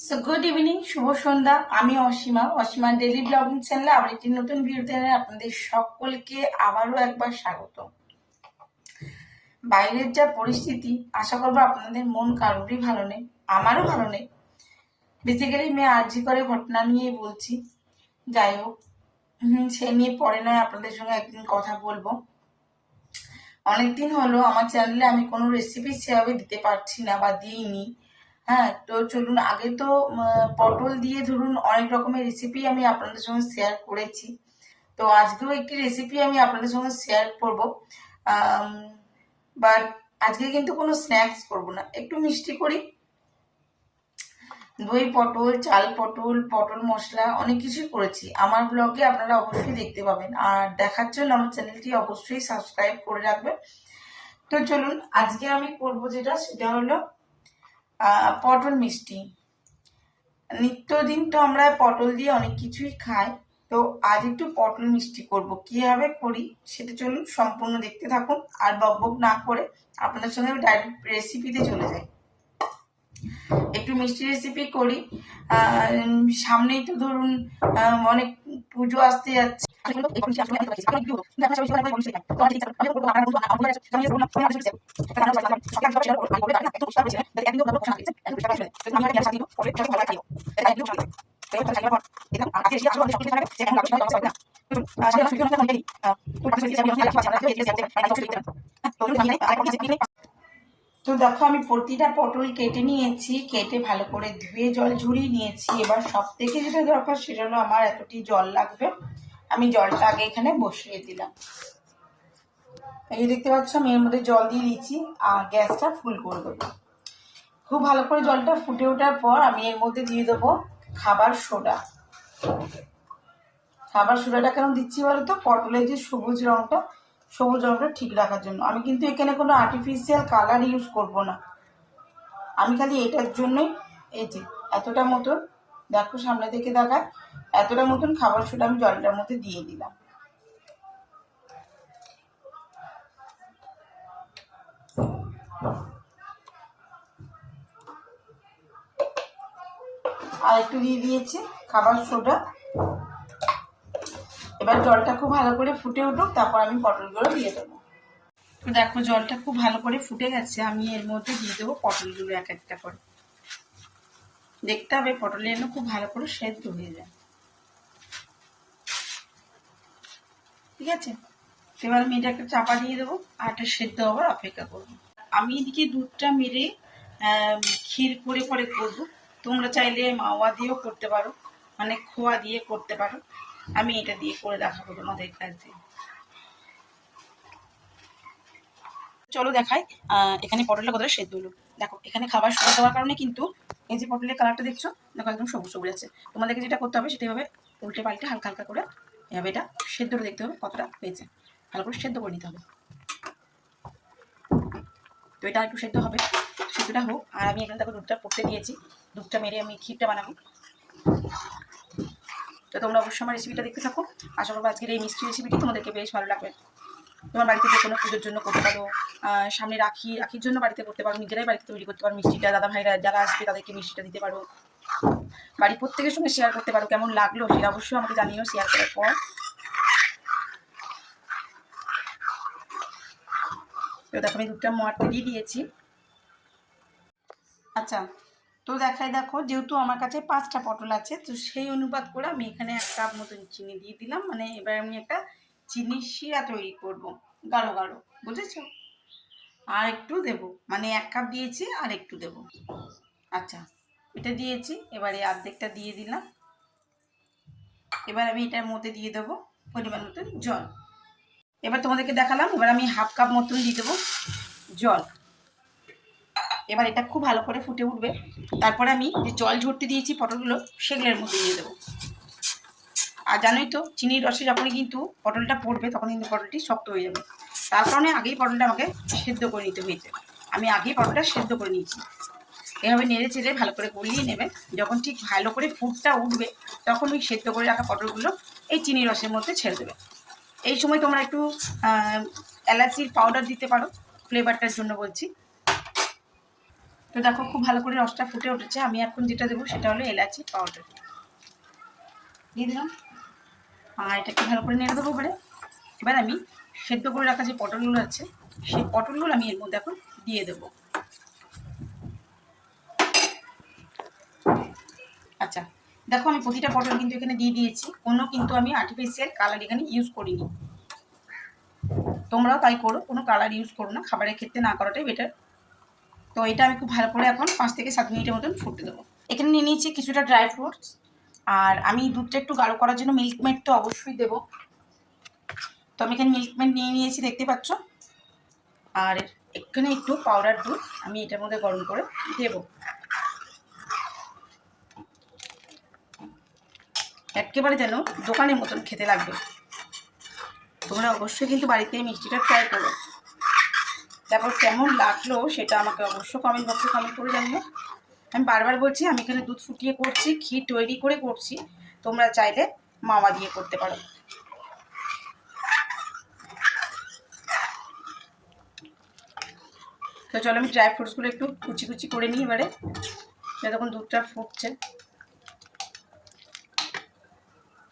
So good evening, শুভ সন্ধ্যা। আমি Asima daily blogging চ্যানেলে আবার একটি নতুন ভিডিওতে আপনাদের সকলকে আবারও একবার স্বাগত। বাইরের যা পরিস্থিতি, আশা করবো আপনাদের মন কারোরই ভালো নেই, আমারও ভালো নেই। বেসিক্যালি মেয়ে আরজি করে ঘটনা নিয়ে বলছি। যাই হোক, সে নিয়ে পরে নয় আপনাদের সঙ্গে একদিন কথা বলবো। অনেকদিন হলো আমার চ্যানেলে আমি কোনো রেসিপি সেভাবে দিতে পারছি না বা দিইনি। হ্যাঁ, তো চলুন, আগে তো পটল দিয়ে ধরুন অনেক রকমের রেসিপি আমি আপনাদের সঙ্গে শেয়ার করেছি। তো আজকেও একটি রেসিপি আমি আপনাদের সঙ্গে শেয়ার করব। বাট আজকে কিন্তু কোনো স্ন্যাক্স করব না, একটু মিষ্টি করি। দই পটল, চাল পটল, পটল মশলা অনেক কিছুই করেছি। আমার ব্লগে আপনারা অবশ্যই দেখতে পাবেন, আর দেখার জন্য আমার চ্যানেলটি অবশ্যই সাবস্ক্রাইব করে রাখবেন। তো চলুন, আজকে আমি করব যেটা, সেটা হলো পটল মিষ্টি। নিত্যদিন তো আমরা পটল দিয়ে অনেক কিছুই খাই, তো আজ একটু পটল মিষ্টি করব। কিভাবে করি সেটা চলুন সম্পূর্ণ দেখতে থাকুন, আর বকবক না করে আপনাদের সঙ্গে আমি ডাইরেক্ট রেসিপিতে চলে যাই। একটু মিষ্টি রেসিপি করি। সামনেই তো ধরুন অনেক পুজো আসতে যাচ্ছে। তো দেখো, আমি প্রতিটা পটল কেটে নিয়েছি, কেটে ভালো করে ধুয়ে জল ঝরিয়ে নিয়েছি। এবার সব থেকে যেটা দরকার সেটা হলো আমার এতটি জল লাগবে। আমি জলটা আগে এখানে বসিয়ে দিলাম। এই দেখতে পাচ্ছ, আমি এর মধ্যে জল দিয়ে দিচ্ছি আর গ্যাসটা ফুল করে দেবো। খুব ভালো করে জলটা ফুটে ওঠার পর আমি এর মধ্যে দিয়ে দেবো খাবার সোডা। খাবার সোডাটা কেন দিচ্ছি বলো তো? পটলের যে সবুজ রঙটা ঠিক রাখার জন্য। আমি কিন্তু এখানে কোনো আর্টিফিশিয়াল কালার ইউজ করব না, আমি খালি এটার জন্যই এই যে এতটা মতন, দেখো সামনে থেকে দেখায়, এতটা মতন খাবার সোডা আমি জলটার মধ্যে দিয়ে দিলাম। আর একটু দিয়ে দিয়েছি খাবার সোডা। এবার জলটা খুব ভালো করে ফুটে উঠুক, তারপর আমি পটলগুলো দিয়ে দেবো। তো দেখো, জলটা খুব ভালো করে ফুটে গেছে, আমি এর মধ্যে দিয়ে দেবো পটলগুলো এক একটা করে। দেখতে হবে পটলের যেন খুব ভালো করে সেদ্ধ হয়ে যায়। ঠিক আছে, এবার আমি এটা একটা চাপা দিয়ে দেবো আর এটা সেদ্ধ হওয়ার অপেক্ষা করবো। আমি এদিকে দুধটা মেরে ক্ষীর করে করে করবো। তোমরা চাইলে মাওয়া দিয়েও করতে পারো, মানে খোয়া দিয়ে করতে পারো। আমি এটা দিয়ে করে দেখাবো তোমাদের কাছে। চলো দেখাই এখানে পটলটা কতটা সেদ্ধ হলো। দেখো, এখানে খাবার সোডা দেওয়ার কারণে কিন্তু এই যে পটলের কালারটা দেখছো, দেখো একদম সবুজ সবুজ আছে। তোমাদেরকে যেটা করতে হবে সেটা এভাবে উল্টে পাল্টে হালকা হালকা করে এভাবে এটা সেদ্ধটা দেখতে হবে কতটা হয়েছে, ভালো করে সেদ্ধ করে নিতে হবে। তো এটা একটু সেদ্ধ হবে, সেদ্ধটা হোক। আর আমি এখানে দেখো দুধটা পড়তে দিয়েছি, দুধটা মেরে আমি ক্ষীরটা বানাবো। তো তোমরা অবশ্যই আমার রেসিপিটা দেখতে থাকো। আশা করবো আজকের এই মিষ্টি রেসিপিটি তোমাদেরকে বেশ ভালো লাগবে। তোমার বাড়িতে যে কোনো পুজোর জন্য করতে পারো, সামনে রাখির জন্য বাড়িতে করতে পারো, নিজেরাই বাড়িতে তৈরি করতে পারো মিষ্টিটা। দাদা ভাইরা যারা আসবে তাদেরকে মিষ্টিটা দিতে পারো, বাড়ির প্রত্যেকের সঙ্গে শেয়ার করতে পারো। কেমন লাগলো সেটা অবশ্যই আমাকে জানিও শেয়ার করার পর। তো দেখো, আমি দুধটা মোয়ারতে দিয়ে দিয়েছি। আচ্ছা, তো দেখো, যেহেতু আমার কাছে 5টা পটল আছে, তো সেই অনুপাত করে আমি এখানে 1 কাপ মতন চিনি দিয়ে দিলাম। মানে এবার আমি একটা চিনির শিরা তৈরি করব, গাঢ় গাঢ়, বুঝেছো? আর একটু দেবো, মানে 1 কাপ দিয়েছি আর একটু দেবো। আচ্ছা, এটা দিয়েছি, এবারে অর্ধেকটা দিয়ে দিলাম। এবার আমি এটার মধ্যে দিয়ে দেবো পরিমাণ মতন জল। এবার তোমাদেরকে দেখালাম, এবার আমি 1/2 কাপ মতন দিয়ে দেবো জল। এবার এটা খুব ভালো করে ফুটে উঠবে, তারপরে আমি যে জল ঝরতে দিয়েছি পটলগুলো, সেগুলোর মধ্যে দিয়ে দেবো। আর জানোই তো, চিনির রসে যখনই কিন্তু পটলটা পড়বে তখন কিন্তু পটলটি শক্ত হয়ে যাবে। তার কারণে আগেই পটলটা আমাকে সেদ্ধ করে নিতে হয়েছে। আমি আগেই পটলটা সেদ্ধ করে নিয়েছি। এভাবে নেড়ে চেড়ে ভালো করে গলিয়ে নেবে। যখন ঠিক ভালো করে ফুটটা উঠবে, তখন ওই সেদ্ধ করে রাখা পটলগুলো এই চিনির রসের মধ্যে ছেড়ে দেবে। এই সময় তোমরা একটু এলাচির পাউডার দিতে পারো, ফ্লেভারটার জন্য বলছি। তো দেখো খুব ভালো করে রসটা ফুটে উঠেছে। আমি এখন যেটা দেবো সেটা হলো এলাচি পাউডার দিয়ে দিলাম, আর এটাকে ভালো করে নেড়ে দেবো। এবার আমি সেদ্ধ করে রাখা যে পটলগুলো আছে সেই পটলগুলো আমি এর মধ্যে এখন দিয়ে দেবো। আচ্ছা দেখো আমি প্রতিটা পটল কিন্তু এখানে দিয়ে দিয়েছি, কোনো কিন্তু আমি আর্টিফিশিয়াল কালার এখানে ইউজ করিনি। তোমরাও তাই করো, কোনো কালার ইউজ করো না, খাবারের ক্ষেত্রে না করাটাই বেটার। তো এটা আমি খুব ভালো করে এখন 5 থেকে 7 মিনিটের মতন ফুটতে দেবো। এখানে নিয়ে নিয়েছি কিছুটা ড্রাই ফ্রুটস, আর আমি দুধটা একটু গাঢ় করার জন্য মিল্কমেড তো অবশ্যই দেবো। তো আমি এখানে মিল্কমেড নিয়ে নিয়েছি দেখতে পাচ্ছ, আর এখানে একটু পাউডার দুধ আমি এটার মধ্যে গরম করে দেবো। একেবারে যেন দোকানের মতন খেতে লাগবে। তোমরা অবশ্যই কিন্তু বাড়িতে এই মিষ্টিটা ট্রাই করো, তারপর কেমন লাগলো সেটা আমাকে অবশ্যই কমেন্ট বক্সে কমেন্ট করে জানিও। আমি বারবার বলছি আমি এখানে দুধ ফুটিয়ে করছি, ক্ষীর তৈরি করে করছি, তোমরা চাইলে মাওয়া দিয়ে করতে পারো। তো চলো আমি ড্রাই ফ্রুটসগুলো একটু কুচি কুচি করে নিই এবারে, যতক্ষণ দুধটা ফুটছে।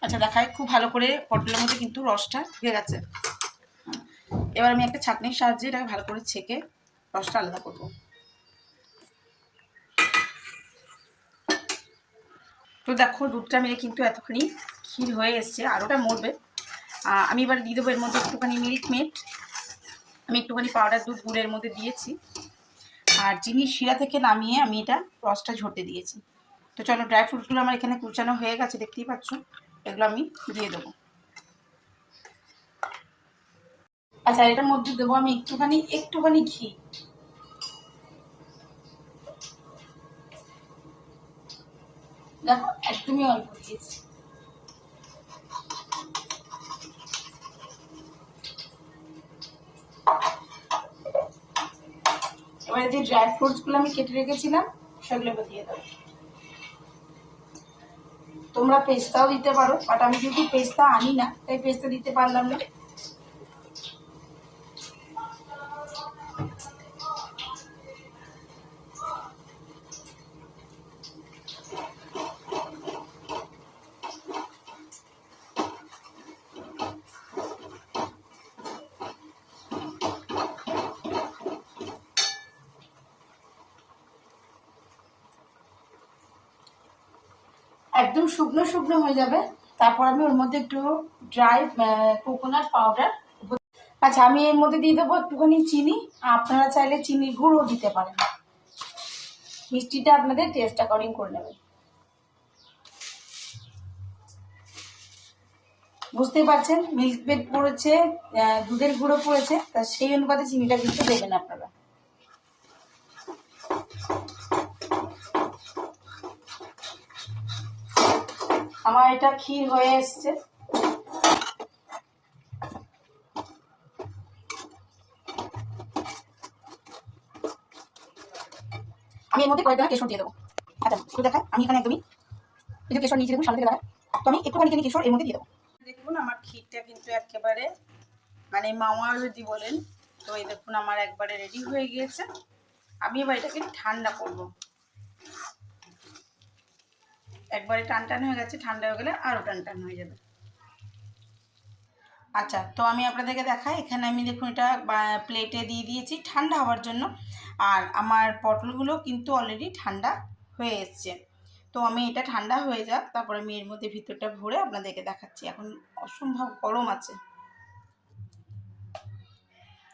আচ্ছা দেখায় খুব ভালো করে পটলের মধ্যে কিন্তু রসটা ঢুকে গেছে। এবার আমি একটা ছাঁকনির সাহায্যে এটাকে ভালো করে ছেঁকে রসটা আলাদা করবো। তো দেখো দুধটা মেরে কিন্তু এতখানি ক্ষীর হয়ে এসছে, আর ওটা মরবে। আমি এবার দিয়ে দেবো এর মধ্যে একটুখানি মিল্কমেড, আমি একটুখানি পাউডার দুধ গুড়ের মধ্যে দিয়েছি, আর চিনির শিরা থেকে নামিয়ে আমি এটা রসটা ঝরতে দিয়েছি। তো চলো ড্রাই ফ্রুটসগুলো আমার এখানে কুচানো হয়ে গেছে দেখতেই পাচ্ছ, এগুলো আমি দিয়ে দেবো। আচ্ছা এটার মধ্যে দেবো আমি একটুখানি ঘি। দেখো একদমই অল্প দিয়েছি। এবারে যে ড্রাই ফ্রুটসগুলো আমি কেটে রেখেছিলাম সেগুলো দিয়ে দেবো। তোমরা পেস্তাও দিতে পারো, বাট আমি যেহেতু পেস্তা আনি না তাই পেস্তা দিতে পারলাম না। একদম শুকনো শুকনো হয়ে যাবে, তারপর আমি ওর মধ্যে একটু ড্রাই কোকোনাট পাউডার। আচ্ছা আমি এর মধ্যে দিয়ে দেবো একটুখানি চিনি, আপনারা চাইলে চিনির গুঁড়ও দিতে পারেন, মিষ্টিটা আপনাদের টেস্ট অ্যাকর্ডিং করে নেবেন। বুঝতে পারছেন মিল্কমেড পড়েছে, দুধের গুঁড়ো পড়েছে, তা সেই অনুপাতে চিনিটা কিন্তু দেবেন আপনারা। আমার এটা ক্ষীর হয়ে এসছে। আমি এর মধ্যে কয়েকটা কেশর দিয়ে দেবো। আচ্ছা একটু দেখায় আমি এখানে একদমই এই যে কেশর নিচে দেখুন সামনে থেকে দেখায়, তো আমি একটুখানি কেশর এর মধ্যে দিয়ে দেবো। দেখুন আমার ক্ষীরটা কিন্তু একেবারে মানে মাওয়া যদি বলেন, তো এই দেখুন আমার একবারে রেডি হয়ে গিয়েছে। আমি এবার এটাকে ঠান্ডা করব। একবারে টান হয়ে গেছে, ঠান্ডা হয়ে গেলে আরও টান হয়ে যাবে। আচ্ছা তো আমি আপনাদেরকে দেখাই, এখানে আমি দেখুন এটা প্লেটে দিয়ে দিয়েছি ঠান্ডা হওয়ার জন্য, আর আমার পটলগুলো কিন্তু অলরেডি ঠান্ডা হয়ে এসছে। তো আমি এটা ঠান্ডা হয়ে যাক, তারপরে আমি এর মধ্যে ভিতরটা ভরে আপনাদেরকে দেখাচ্ছি। এখন অসম্ভব গরম আছে,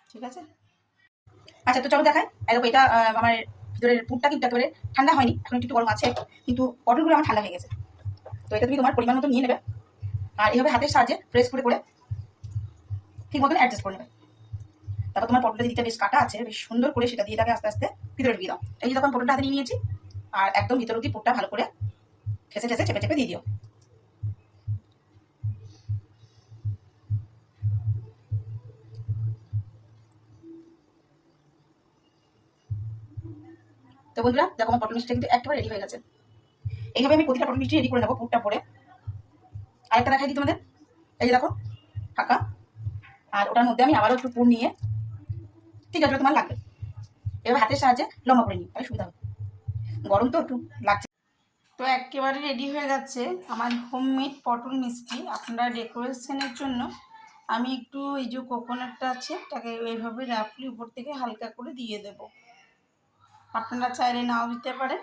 ঠিক আছে। আচ্ছা তো চলো দেখাই, এরকম এটা আমার ভিতরের পুরটা কিন্তু একেবারে ঠান্ডা হয়নি, এখন একটু গরম আছে, কিন্তু পটলগুলো আমার ঠান্ডা হয়ে গেছে। তো এটা তুমি তোমার পরিমাণ মতো নিয়ে নেবে, আর এইভাবে হাতের সাহায্যে প্রেস করে করে ঠিক মতন অ্যাডজাস্ট করে নেবে। তারপর তোমার পটলটা দিতে বেশ কাটা আছে, বেশ সুন্দর করে সেটা দিয়ে এটাকে আস্তে আস্তে ভিতরে ঢুকিয়ে দাও। এই যে তখন পটলটা হাতে নিয়ে নিয়েছি, আর একদম ভিতর অব্দি পুরটা ভালো করে ঠেসে ঠেসে চেপে চেপে দিয়ে দিও। তো বন্ধুরা দেখো আমার পটল মিষ্টিটা কিন্তু একেবারে রেডি হয়ে গেছে। এইভাবে আমি প্রতিটা পটল মিষ্টি রেডি করে নেবো পুরটা পরে। আরেকটা দেখাই দিই তোমাদের, এই যে দেখো ফাঁকা, আর ওটার মধ্যে আমি আবারও একটু পুর নিয়ে ঠিক আছে তোমার লাগবে, এবার হাতের সাহায্যে লম্বা করে নিই, তাহলে সুবিধা হবে। গরম তো একটু লাগছে। তো একেবারে রেডি হয়ে গেছে আমার হোমমেড পটল মিষ্টি। আপনারা ডেকোরেশনের জন্য আমি একটু এই যে কোকোনাটটা আছে এটাকে এইভাবে রাফলি উপর থেকে হালকা করে দিয়ে দেব। আপনারা চাইলে নাও দিতে পারেন।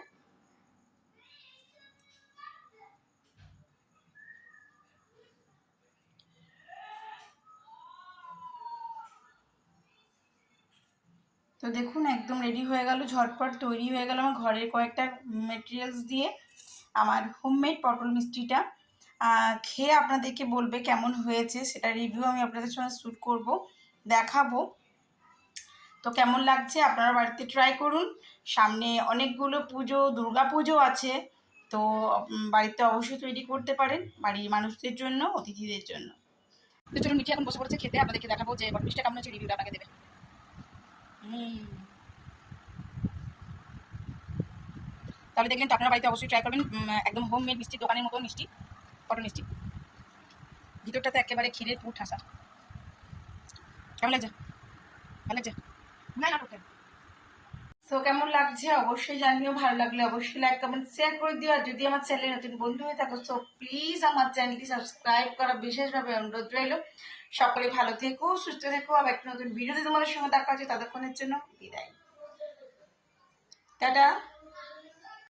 তো দেখুন একদম রেডি হয়ে গেল, ঝটপট তৈরি হয়ে গেল আমার ঘরের কয়েকটা মেটেরিয়ালস দিয়ে আমার হোমমেড পটল মিষ্টিটা। খেয়ে আপনাদেরকে বলবে কেমন হয়েছে, সেটা রিভিউ আমি আপনাদের সঙ্গে শ্যুট করব, দেখাবো। তো কেমন লাগছে আপনারা বাড়িতে ট্রাই করুন। সামনে অনেকগুলো পুজো, দুর্গা পুজো আছে, তো বাড়িতে অবশ্যই তৈরি করতে পারেন বাড়ির মানুষদের জন্য, অতিথিদের জন্য। তো চলুন মিঠি এখন বসে পড়েছে খেতে, আপনাদেরকে দেখাবো যে পটল মিষ্টিটা কেমন হচ্ছে, রিভিউটা আপনাকে দেবে। তাহলে দেখলেন তো আপনারা বাড়িতে অবশ্যই ট্রাই করবেন। একদম হোমমেড মিষ্টি, দোকানের মতো মিষ্টি, পটল মিষ্টি, ভিতরটাতে একেবারে ক্ষীরের পুর ঠাসা। কেমন লাগছে? ভালো লাগছে? না না করতে। তো কেমন লাগছে অবশ্যই জানিও, ভালো লাগলে অবশ্যই লাইক কমেন্ট শেয়ার করে দিও। আর যদি আমার চ্যানেলে নতুন বন্ধু হয়ে থাকো তো প্লিজ আমার চ্যানেলটি সাবস্ক্রাইব করা বিশেষভাবে অনুরোধ রইল। সকলে ভালো থেকো, সুস্থ থেকো। আবার একটা নতুন ভিডিওতে তোমাদের সঙ্গে দেখা হচ্ছে, ততক্ষণের জন্য বিদায়, টাটা।